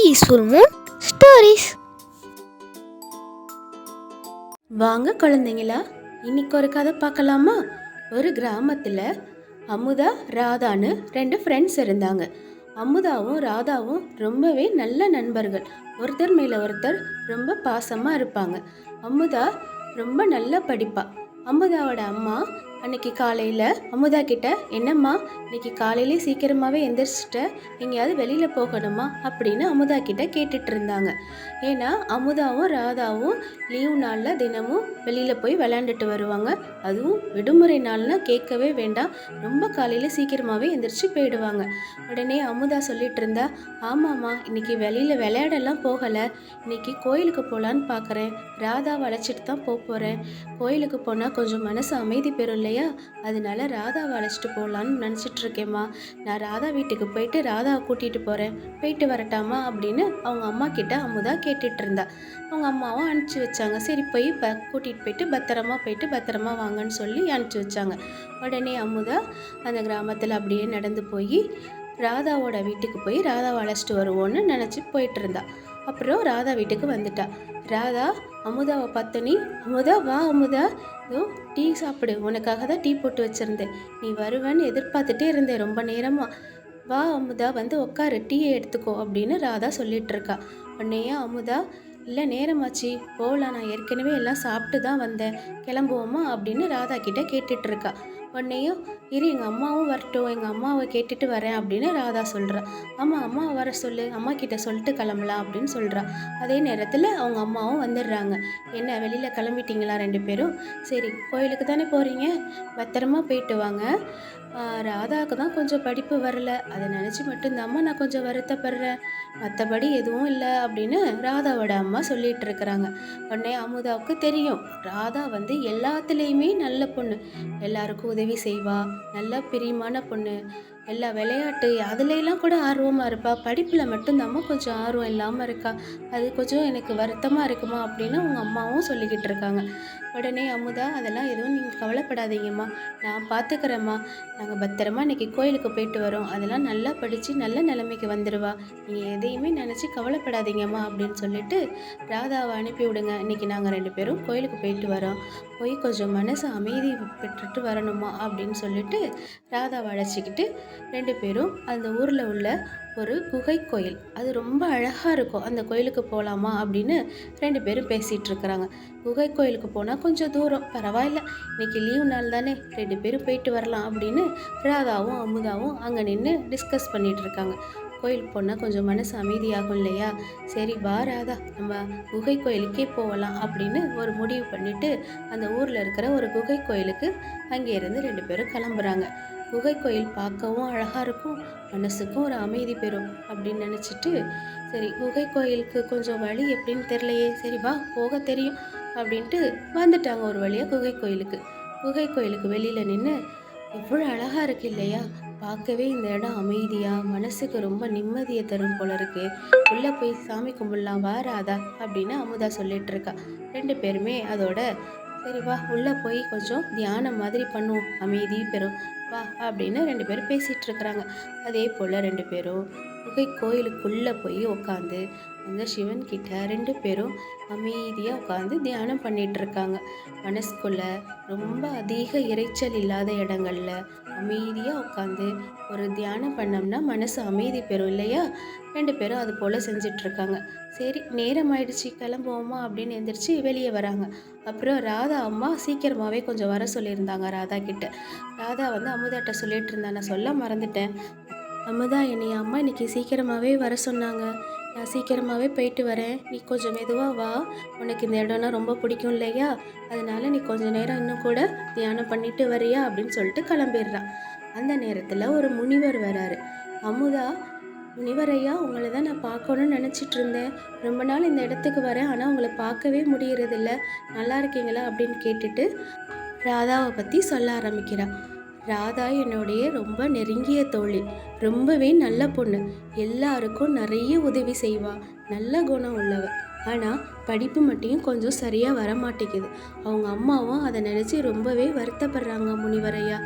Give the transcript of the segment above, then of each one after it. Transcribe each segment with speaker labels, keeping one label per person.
Speaker 1: Peaceful Moon stories.
Speaker 2: வாங்க குழந்தைங்களா, இன்னைக்கு ஒரு கதை பார்க்கலாமா? ஒரு கிராமத்தில் அமுதா ராதான்னு ரெண்டு ஃப்ரெண்ட்ஸ் இருந்தாங்க. அமுதாவும் ராதாவும் ரொம்பவே நல்ல நண்பர்கள். ஒருத்தர் மேலே ஒருத்தர் ரொம்ப பாசமாக இருப்பாங்க. அமுதா ரொம்ப நல்லா படிப்பா. அமுதாவோட அம்மா அன்னைக்கு காலையில் அமுதா கிட்ட, என்னம்மா இன்னைக்கு காலையிலே சீக்கிரமாகவே எந்திரிச்சிட்ட, எங்கேயாவது வெளியில் போகணுமா அப்படின்னு அமுதா கிட்ட கேட்டுட்டு இருந்தாங்க. ஏன்னா அமுதாவும் ராதாவும் லீவ் நாளில் தினமும் வெளியில் போய் விளையாண்டுட்டு வருவாங்க. அதுவும் விடுமுறை நாள்னா கேட்கவே வேண்டாம், ரொம்ப காலையில் சீக்கிரமாகவே எந்திரிச்சு போயிடுவாங்க. உடனே அமுதா சொல்லிட்டு இருந்தா, ஆமாம்மா இன்னைக்கு வெளியில் விளையாடலாம் போகலை, இன்னைக்கு கோயிலுக்கு போகலான்னு பார்க்குறேன், ராதாவை அழைச்சிட்டு தான் போகிறேன். கோயிலுக்கு போனால் கொஞ்சம் மனசு அமைதி பெறும் இல்லையா, அதனால ராதாவை அழைச்சிட்டு போகலான்னு நினச்சிட்டு இருக்கேம்மா. நான் ராதா வீட்டுக்கு போயிட்டு ராதாவை கூட்டிகிட்டு போகிறேன், போயிட்டு வரட்டாமா அப்படின்னு அவங்க அம்மா கிட்ட அமுதா கேட்டுட்டு இருந்தா. அவங்க அம்மாவும் அனுப்பிச்சி வச்சாங்க. சரி போய் கூட்டிகிட்டு போயிட்டு பத்திரமா வாங்கன்னு சொல்லி அனுப்பிச்சி வச்சாங்க. உடனே அமுதா அந்த கிராமத்தில் அப்படியே நடந்து போய் ராதாவோட வீட்டுக்கு போய் ராதாவை அழைச்சிட்டு வருவோன்னு நினச்சி போயிட்டு இருந்தா. அப்புறம் ராதா வீட்டுக்கு வந்துட்டா. ராதா அமுதாவை பார்த்தனி, அமுதா வா அமுதா, இதோ டீ சாப்பிடு, உனக்காக தான் டீ போட்டு வச்சுருந்தேன், நீ வருவேன்னு எதிர்பார்த்துட்டே இருந்தேன் ரொம்ப நேரமாக, வா அமுதா வந்து உட்காரு, டீயை எடுத்துக்கோ அப்படின்னு ராதா சொல்லிட்டு இருக்கா. உன்னையே அமுதா, இல்லை நேரமாச்சு போகலாம், நான் ஏற்கனவே எல்லாம் சாப்பிட்டு தான் வந்தேன், கிளம்புவோமா அப்படின்னு ராதா கிட்ட கேட்டுட்டு இருக்கா. உன்னையும் இரு, எங்கள் அம்மாவும் வரட்டும், எங்கள் அம்மாவை கேட்டுட்டு வரேன் அப்படின்னு ராதா சொல்கிறா. ஆமாம் அம்மாவை வர சொல்லு, அம்மா கிட்ட சொல்லிட்டு கிளம்பலாம் அப்படின்னு சொல்கிறா. அதே நேரத்தில் அவங்க அம்மாவும் வந்துடுறாங்க. என்ன வெளியில் கிளம்பிட்டீங்களா ரெண்டு பேரும்? சரி கோயிலுக்கு தானே போகிறீங்க, பத்திரமா போயிட்டு வாங்க. ராதாவுக்கு தான் கொஞ்சம் படிப்பு வரல, அதை நினச்சி மட்டும்தாம்மா நான் கொஞ்சம் வருத்தப்படுறேன், மற்றபடி எதுவும் இல்லை அப்படின்னு ராதாவோட அம்மா சொல்லிட்டு இருக்கிறாங்க. உடனே அமுதாவுக்கு தெரியும், ராதா வந்து எல்லாத்துலேயுமே நல்ல பொண்ணு, எல்லாருக்கும் உதவி செய்வா, நல்ல பிரியமான பொண்ணு, எல்லா விளையாட்டு அதுலெல்லாம் கூட ஆர்வமாக இருப்பா, படிப்பில் மட்டும்தாம்மா கொஞ்சம் ஆர்வம் இல்லாமல் இருக்கா, அது கொஞ்சம் எனக்கு வருத்தமாக இருக்குமா அப்படின்னு அவங்க அம்மாவும் சொல்லிக்கிட்டு இருக்காங்க. உடனே அமுதா, அதெல்லாம் எதுவும் நீங்கள் கவலைப்படாதீங்கம்மா, நான் பார்த்துக்கிறேம்மா, நாங்கள் பத்திரமா இன்றைக்கி கோயிலுக்கு போயிட்டு வரோம், அதெல்லாம் நல்லா படித்து நல்ல நிலைமைக்கு வந்துடுவா, நீங்கள் எதையுமே நினச்சி கவலைப்படாதீங்கம்மா அப்படின்னு சொல்லிட்டு ராதாவை அனுப்பி விடுங்க, இன்றைக்கி நாங்கள் ரெண்டு பேரும் கோயிலுக்கு போயிட்டு வரோம், போய் கொஞ்சம் மனசு அமைதி பெற்றுட்டு வரணுமா அப்படின்னு சொல்லிட்டு ராதாவை அழைச்சிக்கிட்டு ரெண்டு பேரும் அந்த ஊரில் உள்ள ஒரு குகை கோயில், அது ரொம்ப அழகாக இருக்கும், அந்த கோயிலுக்கு போகலாமா அப்படின்னு ரெண்டு பேரும் பேசிகிட்டு இருக்கிறாங்க. குகை கோயிலுக்கு போனால் கொஞ்சம் தூரம், பரவாயில்ல இன்னைக்கு லீவ் நாள் தானே, ரெண்டு பேரும் போயிட்டு வரலாம் அப்படின்னு ராதாவும் அமுதாவும் அங்கே நின்று டிஸ்கஸ் பண்ணிகிட்டு இருக்காங்க. கோயிலுக்கு போனால் கொஞ்சம் மனசு அமைதியாகும் இல்லையா, சரி வா ராதா நம்ம குகை கோயிலுக்கே போகலாம் அப்படின்னு ஒரு முடிவு பண்ணிவிட்டு அந்த ஊரில் இருக்கிற ஒரு குகை கோயிலுக்கு அங்கேருந்து ரெண்டு பேரும் கிளம்புறாங்க. குகை கோயில் பார்க்கவும் அழகாக இருக்கும், மனசுக்கும் ஒரு அமைதி பெறும் அப்படின்னு நினச்சிட்டு, சரி குகை கோயிலுக்கு கொஞ்சம் வழி எப்படின்னு தெரியலையே, சரி வா போக தெரியும் அப்படின்ட்டு வந்துட்டாங்க ஒரு வழியாக குகை கோயிலுக்கு. குகை கோயிலுக்கு வெளியில் நின்று, எவ்வளோ அழகாக இருக்கு இல்லையா, பார்க்கவே இந்த இடம் அமைதியாக மனசுக்கு ரொம்ப நிம்மதியை தரும் போல இருக்கு, உள்ளே போய் சாமி கும்பிடலாம் வாராதா அப்படின்னு அமுதா சொல்லிட்டு இருக்கா. ரெண்டு பேருமே அதோட சரி வா உள்ளே போய் கொஞ்சம் தியானம் மாதிரி பண்ணுவோம், அமைதி பெறும் வா அப்படின்னு ரெண்டு பேரும் பேசிகிட்டு இருக்கிறாங்க. அதே போல் ரெண்டு பேரும் குகை கோயிலுக்குள்ளே போய் உட்காந்து அந்த சிவன் கிட்ட ரெண்டு பேரும் அமைதியாக உட்காந்து தியானம் பண்ணிட்டு இருக்காங்க. மனசுக்குள்ள ரொம்ப அதிக இறைச்சல் இல்லாத இடங்கள்ல அமைதியாக உட்காந்து ஒரு தியானம் பண்ணோம்னா மனசு அமைதி பெறும் இல்லையா, ரெண்டு பேரும் அது போல் செஞ்சிட்ருக்காங்க. சரி நேரம் ஆயிடுச்சு கிளம்புவோமா அப்படின்னு எந்திரிச்சு வெளியே வராங்க. அப்புறம் ராதா அம்மா சீக்கிரமாகவே கொஞ்சம் வர சொல்லியிருந்தாங்க ராதா கிட்ட. ராதா வந்து அமுதாட்ட சொல்லிட்டு இருந்தா, நான் சொல்ல மறந்துட்டேன் அமுதா, என்னை அம்மா இன்னைக்கு சீக்கிரமாகவே வர சொன்னாங்க, நான் சீக்கிரமாகவே போயிட்டு வரேன், நீ கொஞ்சம் மெதுவாக வா, உனக்கு இந்த இடம்னா ரொம்ப பிடிக்கும் இல்லையா, அதனால நீ கொஞ்சம் நேரம் இன்னும் கூட தியானம் பண்ணிட்டு வரியா அப்படின்னு சொல்லிட்டு கிளம்பிடுறான். அந்த நேரத்தில் ஒரு முனிவர் வராரு. அமுதா, முனிவரையா உங்களை தான் நான் பார்க்கணுன்னு நினச்சிட்டு இருந்தேன், ரொம்ப நாள் இந்த இடத்துக்கு வரேன், ஆனால் உங்களை பார்க்கவே முடியறதில்ல, நல்லா இருக்கீங்களா அப்படின்னு கேட்டுட்டு ராதாவை பற்றி சொல்ல ஆரம்பிக்கிறா. ராதா என்னுடைய ரொம்ப நெருங்கிய தோழி, ரொம்பவே நல்ல பொண்ணு, எல்லாருக்கும் நிறைய உதவி செய்வா, நல்ல குணம் உள்ளவ. ஆனால் படிப்பு மட்டும் கொஞ்சம் சரியாக வர மாட்டேங்குது. அவங்க அம்மாவும் அதை நினச்சி ரொம்பவே வருத்தப்படுறாங்க முனிவரையா.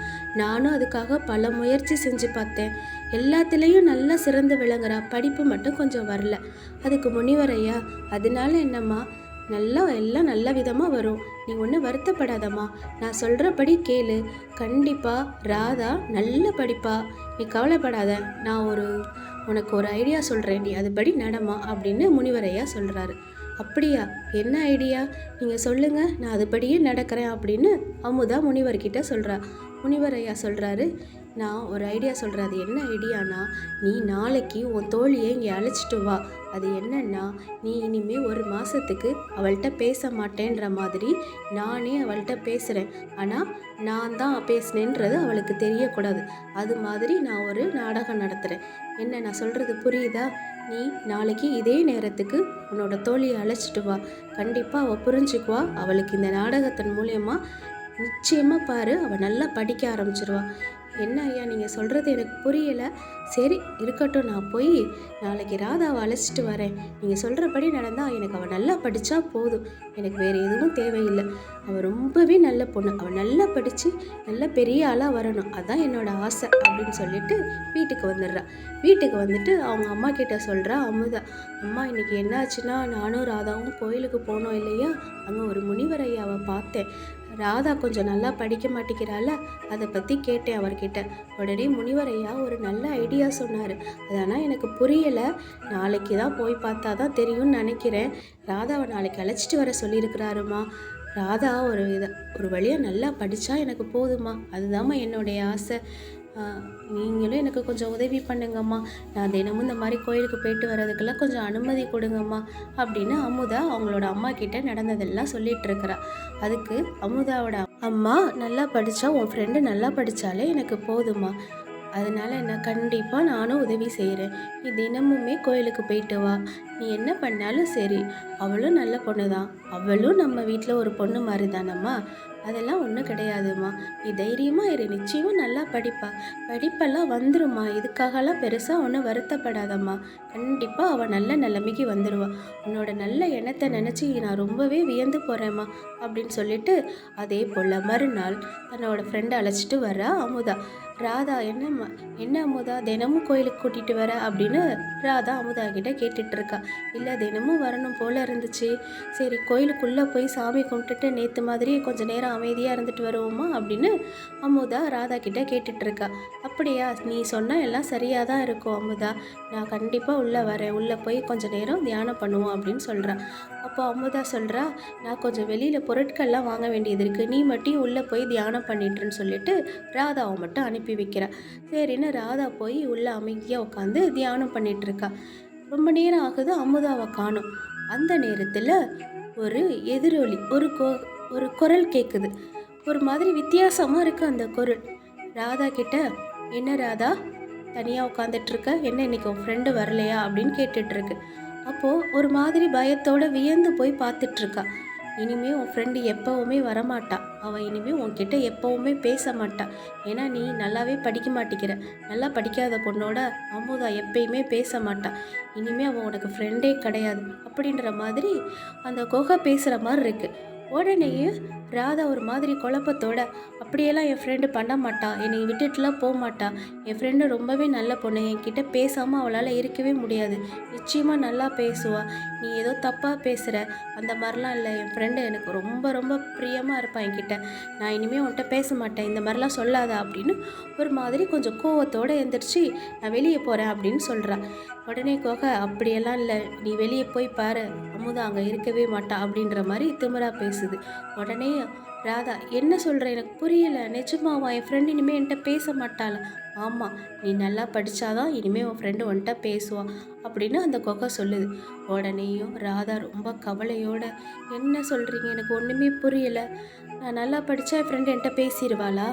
Speaker 2: நானும் அதுக்காக பல முயற்சி செஞ்சு பார்த்தேன். எல்லாத்துலேயும் நல்லா சிறந்து விளங்குறா, படிப்பு மட்டும் கொஞ்சம் வரல. அதுக்கு முனிவரையா, அதனால என்னம்மா, எல்லாம் நல்ல விதமாக வரும், நீ ஒன்றும் வருத்தப்படாதம்மா, நான் சொல்கிறபடி கேளு, கண்டிப்பாக ராதா நல்ல படிப்பா, நீ கவலைப்படாத, நான் உனக்கு ஒரு ஐடியா சொல்கிறேன், நீ அதுபடி நடமா அப்படின்னு முனிவரையா சொல்கிறாரு. அப்படியா, என்ன ஐடியா, நீங்கள் சொல்லுங்கள், நான் அதுபடியே நடக்கிறேன் அப்படின்னு அமுதா முனிவர்கிட்ட சொல்கிறா. முனிவரையா சொல்கிறாரு, நான் ஒரு ஐடியா சொல்கிறேன். அது என்ன ஐடியானா, நீ நாளைக்கு உன் தோழியை இங்கே அழைச்சிட்டு வா. அது என்னன்னா, நீ இனிமேல் ஒரு மாதத்துக்கு அவள்கிட்ட பேச மாட்டேன்ற மாதிரி நானே அவள்கிட்ட பேசுகிறேன். ஆனால் நான் தான் பேசினேன்றது அவளுக்கு தெரியக்கூடாது. அது மாதிரி நான் ஒரு நாடகம் நடத்துகிறேன். என்ன நான் சொல்கிறது புரியுதா? நீ நாளைக்கு இதே நேரத்துக்கு உன்னோட தோழியை அழைச்சிட்டு வா. கண்டிப்பாக அவள் புரிஞ்சுக்குவா. அவளுக்கு இந்த நாடகத்தின் மூலயமா நிச்சயமாக பாரு, அவள் நல்லா படிக்க ஆரம்பிச்சிருவா. என்ன ஐயா, நீங்கள் சொல்கிறது எனக்கு புரியலை. சரி இருக்கட்டும், நான் போய் நாளைக்கு ராதாவை அழைச்சிட்டு வரேன். நீங்கள் சொல்கிறபடி நடந்தால் எனக்கு அவள் நல்லா படித்தா போதும், எனக்கு வேறு எதுவும் தேவையில்லை. அவள் ரொம்பவே நல்ல பொண்ணு, அவள் நல்லா படித்து நல்ல பெரிய ஆளாக வரணும், அதுதான் என்னோடய ஆசை அப்படின்னு சொல்லிட்டு வீட்டுக்கு வந்துடுறா. வீட்டுக்கு வந்துட்டு அவங்க அம்மா கிட்ட சொல்கிறா அமுதா, அம்மா இன்னைக்கு என்னாச்சுன்னா, நானும் ராதாவும் கோயிலுக்கு போனோம் இல்லையா, அங்கே ஒரு முனிவர் ஐயாவை பார்த்தேன். ராதா கொஞ்சம் நல்லா படிக்க மாட்டேங்கிறாள், அதை பற்றி கேட்டேன் அவர்கிட்ட. உடனே முனிவர் ஐயா ஒரு நல்ல ஐடியா சொன்னார். அதனால் எனக்கு புரியலை, நாளைக்கு தான் போய் பார்த்தா தான் தெரியும்னு நினைக்கிறேன். ராதாவை நாளைக்கு அழைச்சிட்டு வர சொல்லியிருக்கிறாருமா. ராதா ஒரு வழியாக நல்லா படித்தா எனக்கு போதுமா, அதுதாம்மா என்னுடைய ஆசை. நீங்களும் எனக்கு கொஞ்சம் உதவி பண்ணுங்கம்மா, நான் தினமும் இந்த மாதிரி கோயிலுக்கு போயிட்டு வர்றதுக்கெல்லாம் கொஞ்சம் அனுமதி கொடுங்கம்மா அப்படின்னு அமுதா அவங்களோட அம்மா கிட்ட நடந்ததெல்லாம் சொல்லிட்டு இருக்கிறா. அதுக்கு அமுதாவோட அம்மா, நல்லா படித்தா, உன் ஃப்ரெண்டு நல்லா படித்தாலே எனக்கு போதுமா, அதனால் என்ன, கண்டிப்பாக நானும் உதவி செய்கிறேன், நீ தினமுமே கோயிலுக்கு போயிட்டு வா, நீ என்ன பண்ணாலும் சரி, அவளும் நல்ல பொண்ணு தான், அவளும் நம்ம வீட்டில் ஒரு பொண்ணு மாதிரி தானம்மா, அதெல்லாம் ஒன்றும் கிடையாதும்மா, நீ தைரியமாக இரு, நிச்சயமாக நல்லா படிப்பெல்லாம் வந்துருமா, இதுக்காகலாம் பெருசாக ஒன்றும் வருத்தப்படாதம்மா, கண்டிப்பாக அவள் நல்ல நிலைமைக்கு வந்துடுவா, உன்னோட நல்ல எண்ணத்தை நினச்சி நான் ரொம்பவே வியந்து போகிறேம்மா அப்படின்னு சொல்லிட்டு, அதே போல் மறுநாள் தன்னோட ஃப்ரெண்டை அழைச்சிட்டு வர்றா அமுதா. ராதா, என்ன அமுதா தினமும் கோயிலுக்கு கூட்டிகிட்டு வர அப்படின்னு ராதா அமுதா கிட்ட கேட்டுட்ருக்கா. இல்லை, தினமும் வரணும் போல் இருந்துச்சு, சரி கோயிலுக்குள்ளே போய் சாமி கும்பிட்டுட்டு நேற்று மாதிரி கொஞ்சம் நேரம் அமைதியாக இருந்துட்டு வருவோமா அப்படின்னு அமுதா ராதா கிட்ட கேட்டுட்ருக்கா. அப்படியா, நீ சொன்னால் எல்லாம் சரியாக தான் இருக்கும் அமுதா, நான் கண்டிப்பாக உள்ளே வரேன், உள்ளே போய் கொஞ்சம் நேரம் தியானம் பண்ணுவோம் அப்படின்னு சொல்கிறா. அப்போ அமுதா சொல்கிறா, நான் கொஞ்சம் வெளியில் பொருட்கள்லாம் வாங்க வேண்டியது இருக்குது, நீ மட்டும் உள்ளே போய் தியானம் பண்ணிட்டுன்னு சொல்லிட்டு ராதாவை மட்டும் அனுப்பி வைக்கிறா. சரின்னு ராதா போய் உள்ளே அமைதியாக உட்காந்து தியானம் பண்ணிகிட்ருக்கா. ரொம்ப நேரம் ஆகுது, அமுதாவை காணும். அந்த நேரத்தில் ஒரு எதிரொலி, ஒரு குரல் கேட்குது. ஒரு மாதிரி வித்தியாசமாக இருக்குது அந்த குரல். ராதா கிட்ட, என்ன ராதா தனியாக உட்காந்துட்ருக்க, என்ன இன்னைக்கு உன் ஃப்ரெண்டு வரலையா அப்படின்னு கேட்டுட்ருக்கு. அப்போது ஒரு மாதிரி பயத்தோடு வியந்து போய் பார்த்துட்ருக்கா. இனிமேல் உன் ஃப்ரெண்டு எப்போவுமே வரமாட்டா, அவள் இனிமேல் உன்கிட்ட எப்போவுமே பேச மாட்டா, ஏன்னா நீ நல்லாவே படிக்க மாட்டேங்கிற, நல்லா படிக்காத பொண்ணோட அமுதா எப்பயுமே பேச மாட்டா, இனிமேல் அவள் உனக்கு ஃப்ரெண்டே கிடையாது அப்படின்ற மாதிரி அந்த குகை பேசுகிற மாதிரி இருக்குது. உடனேயே ராதா ஒரு மாதிரி குழப்பத்தோட, அப்படியெல்லாம் என் ஃப்ரெண்டு பண்ண மாட்டா, என்னை விட்டுட்டுலாம் போக மாட்டா, என் ஃப்ரெண்டு ரொம்பவே நல்ல பொண்ணு, என்கிட்ட பேசாமல் அவளால் இருக்கவே முடியாது, நிச்சயமாக நல்லா பேசுவா, நீ ஏதோ தப்பாக பேசுகிற, அந்த மாதிரிலாம் இல்லை, என் ஃப்ரெண்டு எனக்கு ரொம்ப ரொம்ப பிரியமாக இருப்பான் என்கிட்ட, நான் இனிமேல் உன்கிட்ட பேச மாட்டேன், இந்த மாதிரிலாம் சொல்லாத அப்படின்னு ஒரு மாதிரி கொஞ்சம் கோவத்தோடு எழுந்திரிச்சு நான் வெளியே போகிறேன் அப்படின்னு சொல்கிறா. உடனே கோகை, அப்படியெல்லாம் இல்லை, நீ வெளியே போய் பாரு, அமுதா அங்கே இருக்கவே மாட்டா அப்படின்ற மாதிரி திமிரா பேசுது. உடனே ராதா, என்ன சொல்கிற, எனக்கு புரியலை, நிஜமாவா, என் ஃப்ரெண்டு இனிமேல் என்கிட்ட பேச மாட்டாள், ஆமாம் நீ நல்லா படித்தாதான் இனிமேல் உன் ஃப்ரெண்டு உன்கிட்ட பேசுவான் அப்படின்னு அந்த கொகை சொல்லுது. உடனேயும் ராதா ரொம்ப கவலையோட, என்ன சொல்கிறீங்க, எனக்கு ஒன்றுமே புரியலை, நான் நல்லா படித்தா என் ஃப்ரெண்டு என்கிட்ட பேசிடுவாளா,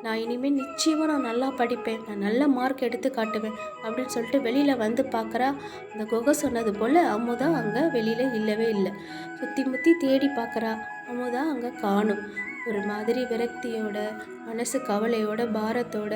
Speaker 2: நான் இனிமேல் நிச்சயமாக நான் நல்லா படிப்பேன், நான் நல்ல மார்க் எடுத்து காட்டுவேன் அப்படின்னு சொல்லிட்டு வெளியில் வந்து பார்க்குறா. அந்த குகை சொன்னது போல் அமுதா அங்கே வெளியில் இல்லவே இல்லை. சுற்றி முற்றி தேடி பார்க்குறா, அமுதா அங்கே காணும். ஒரு மாதிரி விரக்தியோட, மனசு கவலையோட, பாரத்தோட,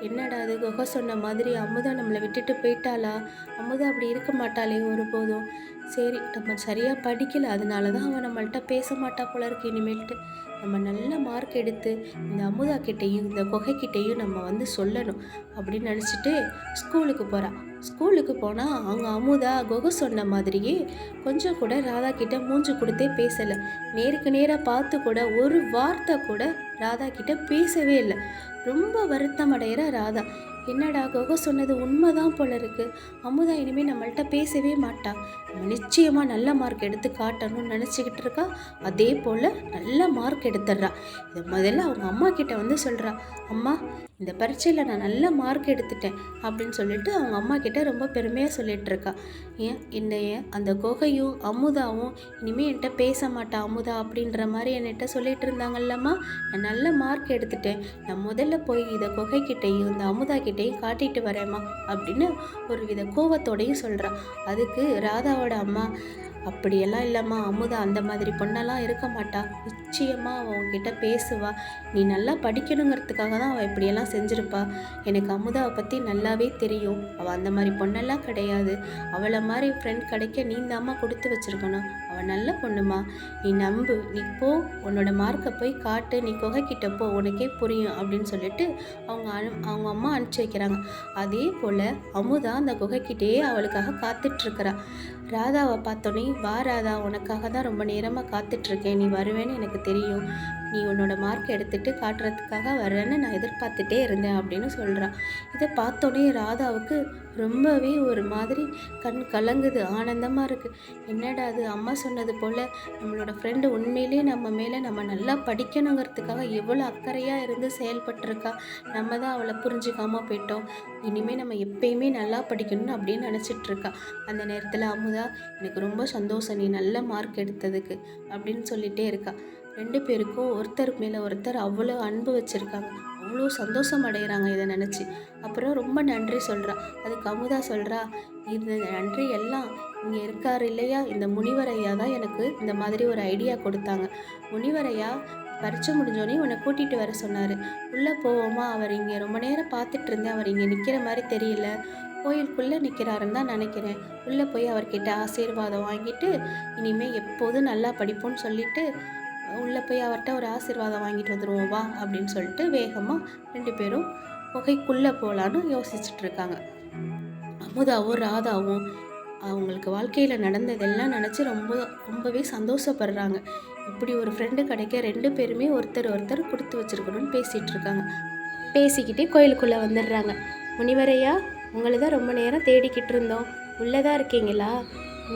Speaker 2: என்னடா அது குகை சொன்ன மாதிரி அமுதா நம்மளை விட்டுட்டு போயிட்டாளா? அமுதா அப்படி இருக்க மாட்டாளே ஒருபோதும். சரி, நம்ம சரியாக படிக்கல, அதனால தான் அவன் நம்மள்ட்ட பேச மாட்டா போல இருக்கு. இனிமேல்ட்டு நம்ம நல்ல மார்க் எடுத்து இந்த அமுதா கிட்டேயும் இந்த குகைக்கிட்டேயும் நம்ம வந்து சொல்லணும் அப்படின்னு நினச்சிட்டு ஸ்கூலுக்கு போகிறா. ஸ்கூலுக்கு போனால் அவங்க அமுதா குகை சொன்ன மாதிரியே கொஞ்சம் கூட ராதா கிட்ட மூஞ்சி கொடுத்தே பேசலை. நேருக்கு நேராக பார்த்து கூட ஒரு வார்த்தை கூட ராதா கிட்ட பேசவே இல்லை. ரொம்ப வருத்தம் அடைகிற ராதா. என்னடா குகை சொன்னது உண்மைதான் போல இருக்கு, அமுதா இனிமேல் நம்மள்ட்ட பேசவே மாட்டா, நம்ம நிச்சயமாக நல்ல மார்க் எடுத்து காட்டணும்னு நினச்சிக்கிட்டு இருக்கா. அதே போல் நல்ல மார்க் எடுத்துடுறா. இதை முதல்ல அவங்க அம்மா கிட்ட வந்து சொல்கிறா, அம்மா இந்த பரீட்சையில் நான் நல்ல மார்க் எடுத்துட்டேன் அப்படின்னு சொல்லிட்டு அவங்க அம்மா கிட்ட ரொம்ப பெருமையாக சொல்லிட்டு இருக்கா. என்னைய அந்த குகையும் அமுதாவும் இனிமேல் என்கிட்ட பேச மாட்டா அமுதா அப்படின்ற மாதிரி என்கிட்ட சொல்லிட்டு இருந்தாங்கல்லம்மா, நான் நல்ல மார்க் எடுத்துட்டேன், நான் முதல்ல போய் இதை குகைக்கிட்டையும் இந்த அமுதா கிட்டையும் காட்டிட்டு வரேம்மா அப்படின்னு ஒரு வித கோவத்தோடையும் சொல்கிறா. அதுக்கு ராதாவோட அம்மா, அப்படியெல்லாம் இல்லைம்மா, அமுதா அந்த மாதிரி பொண்ணெல்லாம் இருக்க மாட்டா, நிச்சயமாக அவள் உன்கிட்ட பேசுவா, நீ நல்லா படிக்கணுங்கிறதுக்காக தான் அவள் இப்படியெல்லாம் செஞ்சுருப்பா, எனக்கு அமுதாவை பற்றி நல்லாவே தெரியும், அவள் அந்த மாதிரி பொண்ணெல்லாம் கிடையாது, அவளை மாதிரி ஃப்ரெண்ட் கிடைக்க நீ தாம்மா கொடுத்து வச்சுருக்கணும், அவள் நல்ல பொண்ணுமா, நீ நம்பு, நீ போ, உன்னோட மார்க்கை போய் காட்டு, நீ குகைக்கிட்ட போ, உனக்கே புரியும் அப்படின்னு சொல்லிட்டு அவங்க அம்மா அனுப்பிச்சி வைக்கிறாங்க. அதே போல் அமுதா அந்த குகைக்கிட்டேயே அவளுக்காக காத்துட்ருக்கிறா. ராதாவை பார்த்தோன்னே, வா ராதா, உனக்காக தான் ரொம்ப நேரமாக காத்துட்ருக்கேன், நீ வருவேன்னு எனக்கு தெரியும், நீ உன்னோட மார்க் எடுத்துகிட்டு காட்டுறதுக்காக வரேன்னு நான் எதிர்பார்த்துட்டே இருந்தேன் அப்படின்னு சொல்கிறான். இதை பார்த்தோன்னே ராதாவுக்கு ரொம்பவே ஒரு மாதிரி கண் கலங்குது, ஆனந்தமாக இருக்குது. என்னடா அது, அம்மா சொன்னது போல் நம்மளோட ஃப்ரெண்டு உண்மையிலே நம்ம மேலே நம்ம நல்லா படிக்கணுங்கிறதுக்காக எவ்வளோ அக்கறையாக இருந்து செயல்பட்டுருக்கா, நம்ம தான் அவளை புரிஞ்சுக்காமல் போயிட்டோம், இனிமேல் நம்ம எப்பயுமே நல்லா படிக்கணும்னு அப்படின்னு நினச்சிட்ருக்கா. அந்த நேரத்தில் அமுதா, எனக்கு ரொம்ப சந்தோஷம் நீ நல்ல மார்க் எடுத்ததுக்கு அப்படின்னு சொல்லிகிட்டே இருக்கா. ரெண்டு பேருக்கும் ஒருத்தர் மேலே ஒருத்தர் அவ்வளோ அன்பு வச்சுருக்காங்க, அவ்வளோ சந்தோஷம் அடைகிறாங்க இதை நினச்சி. அப்புறம் ரொம்ப நன்றி சொல்கிறா. அதுக்கு அமுதா சொல்கிறா, இந்த நன்றி எல்லாம் இங்கே இருக்கார் இல்லையா, இந்த முனிவரையா தான் எனக்கு இந்த மாதிரி ஒரு ஐடியா கொடுத்தாங்க. முனிவரையா பரீட்சை முடிஞ்சோடனே உன்னை கூட்டிகிட்டு வர சொன்னார், உள்ளே போவோமா, அவர் இங்கே ரொம்ப நேரம் பார்த்துட்டு இருந்தேன், அவர் இங்கே நிற்கிற மாதிரி தெரியல, கோயிலுக்குள்ளே நிற்கிறாருன்னு தான் நினைக்கிறேன், உள்ளே போய் அவர்கிட்ட ஆசீர்வாதம் வாங்கிட்டு இனிமேல் எப்போதும் நல்லா படிப்போன்னு சொல்லிட்டு உள்ளே போய் அவர்கிட்ட ஒரு ஆசீர்வாதம் வாங்கிட்டு வந்துடுவோம் வா அப்படின்னு சொல்லிட்டு வேகமாக ரெண்டு பேரும் குகைக்குள்ளே போகலான்னு யோசிச்சுட்ருக்காங்க. அமுதாவும் ராதாவும் அவங்களுக்கு வாழ்க்கையில் நடந்ததெல்லாம் நினச்சி ரொம்பவே சந்தோஷப்படுறாங்க. இப்படி ஒரு ஃப்ரெண்டு கிடைக்க ரெண்டு பேருமே ஒருத்தர் கொடுத்து வச்சுருக்கணும்னு பேசிகிட்ருக்காங்க. பேசிக்கிட்டே கோயிலுக்குள்ளே வந்துடுறாங்க. முனிவரையா, உங்களை தான் ரொம்ப நேரம் தேடிக்கிட்டு இருந்தோம், உள்ளே தான் இருக்கீங்களா?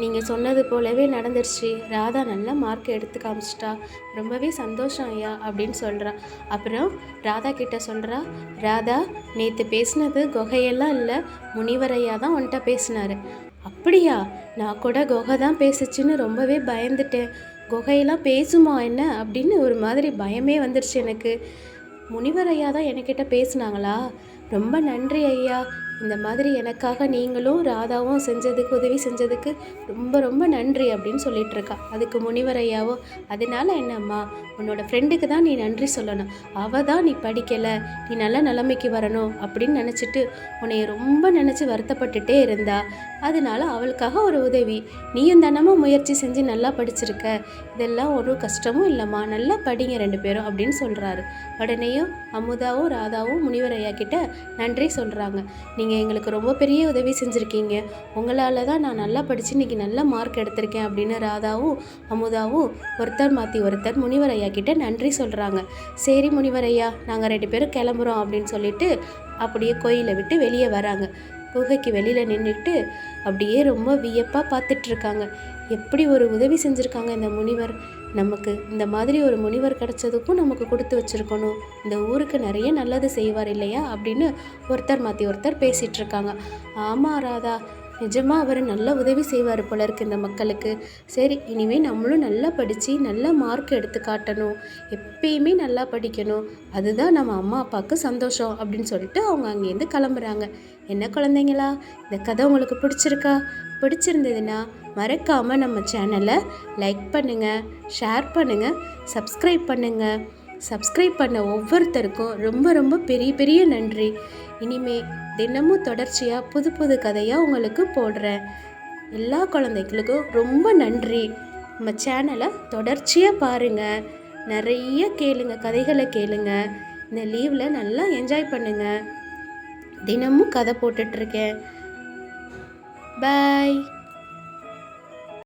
Speaker 2: நீங்கள் சொன்னது போலவே நடந்துருச்சு, ராதா நல்ல மார்க் எடுத்து காமிச்சிட்டா, ரொம்பவே சந்தோஷம் ஐயா அப்படின்னு சொல்கிறா. அப்புறம் ராதா கிட்ட சொல்கிறா, ராதா நேற்று பேசினது குகையெல்லாம் இல்லை, முனிவரையா தான் உன்கிட்ட பேசினாரு. அப்படியா? நான் கூட குகை தான் பேசுச்சுன்னு ரொம்பவே பயந்துட்டேன், குகையெல்லாம் பேசுமா என்ன அப்படின்னு ஒரு மாதிரி பயமே வந்துடுச்சு எனக்கு. முனிவரையா தான் என்கிட்ட பேசுனாங்களா? ரொம்ப நன்றி ஐயா, இந்த மாதிரி எனக்காக நீங்களும் ராதாவும் செஞ்சதுக்கு உதவி செஞ்சதுக்கு ரொம்ப ரொம்ப நன்றி அப்படின்னு சொல்லிட்டு இருக்கா. அதுக்கு முனிவர் ஐயாவோ, அதனால என்னம்மா, உன்னோட ஃப்ரெண்டுக்கு தான் நீ நன்றி சொல்லணும், அவள் தான் நீ படிக்கலை, நீ நல்ல நிலைமைக்கு வரணும் அப்படின்னு நினச்சிட்டு உன்னைய ரொம்ப நினச்சி வருத்தப்பட்டுட்டே இருந்தா, அதனால அவளுக்காக ஒரு உதவி, நீயும் தானமாக முயற்சி செஞ்சு நல்லா படிச்சிருக்க, இதெல்லாம் ஒரு கஷ்டமும் இல்லைம்மா, நல்லா படிங்க ரெண்டு பேரும் அப்படின்னு சொல்கிறாரு. உடனேயும் அமுதாவும் ராதாவும் முனிவர் ஐயா கிட்ட நன்றி சொல்கிறாங்க. நீங்கள் எங்களுக்கு ரொம்ப பெரிய உதவி செஞ்சுருக்கீங்க, உங்களால் தான் நான் நல்லா படித்து இன்றைக்கி நல்ல மார்க் எடுத்திருக்கேன் அப்படின்னு ராதாவும் அமுதாவும் ஒருத்தர் மாற்றி ஒருத்தர் முனிவர் ஐயா கிட்ட நன்றி சொல்கிறாங்க. சரி முனிவர் ஐயா, நாங்கள் ரெண்டு பேரும் கிளம்புறோம் அப்படின்னு சொல்லிட்டு அப்படியே கோயிலை விட்டு வெளியே வராங்க. குகைக்கு வெளியில் நின்றுட்டு அப்படியே ரொம்ப வியப்பாக பார்த்துட்ருக்காங்க. எப்படி ஒரு உதவி செஞ்சுருக்காங்க இந்த முனிவர், நமக்கு இந்த மாதிரி ஒரு முனிவர் கிடச்சதுக்கும் நமக்கு கொடுத்து வச்சுருக்கணும், இந்த ஊருக்கு நிறைய நல்லது செய்வார் இல்லையா அப்படின்னு ஒருத்தர் மாற்றி ஒருத்தர் பேசிகிட்ருக்காங்க. ஆமாம் ராதா, நிஜமாக அவர் நல்ல உதவி செய்வார் போல இருக்கு இந்த மக்களுக்கு. சரி, இனிமேல் நம்மளும் நல்லா படித்து நல்ல மார்க் எடுத்து காட்டணும், எப்பயுமே நல்லா படிக்கணும், அதுதான் நம்ம அம்மா அப்பாவுக்கு சந்தோஷம் அப்படின்னு சொல்லிட்டு அவங்க அங்கேருந்து கிளம்புறாங்க. என்ன குழந்தைங்களா, இந்த கதை உங்களுக்கு பிடிச்சிருக்கா? பிடிச்சிருந்ததுன்னா மறக்காமல் நம்ம சேனலை லைக் பண்ணுங்கள், ஷேர் பண்ணுங்கள், சப்ஸ்கிரைப் பண்ணுங்கள். சப்ஸ்கிரைப் பண்ண ஒவ்வொருத்தருக்கும் ரொம்ப ரொம்ப பெரிய பெரிய நன்றி. இனிமே தினமும் தொடர்ச்சியாக புது புது கதையாக உங்களுக்கு போடுறேன். எல்லா குழந்தைகளுக்கும் ரொம்ப நன்றி. நம்ம சேனலை தொடர்ச்சியாக பாருங்கள், நிறைய கேளுங்க, கதைகளை கேளுங்க. இந்த லீவில் நல்லா என்ஜாய் பண்ணுங்கள். தினமும் கதை போட்டுட்ருக்கேன். பாய்.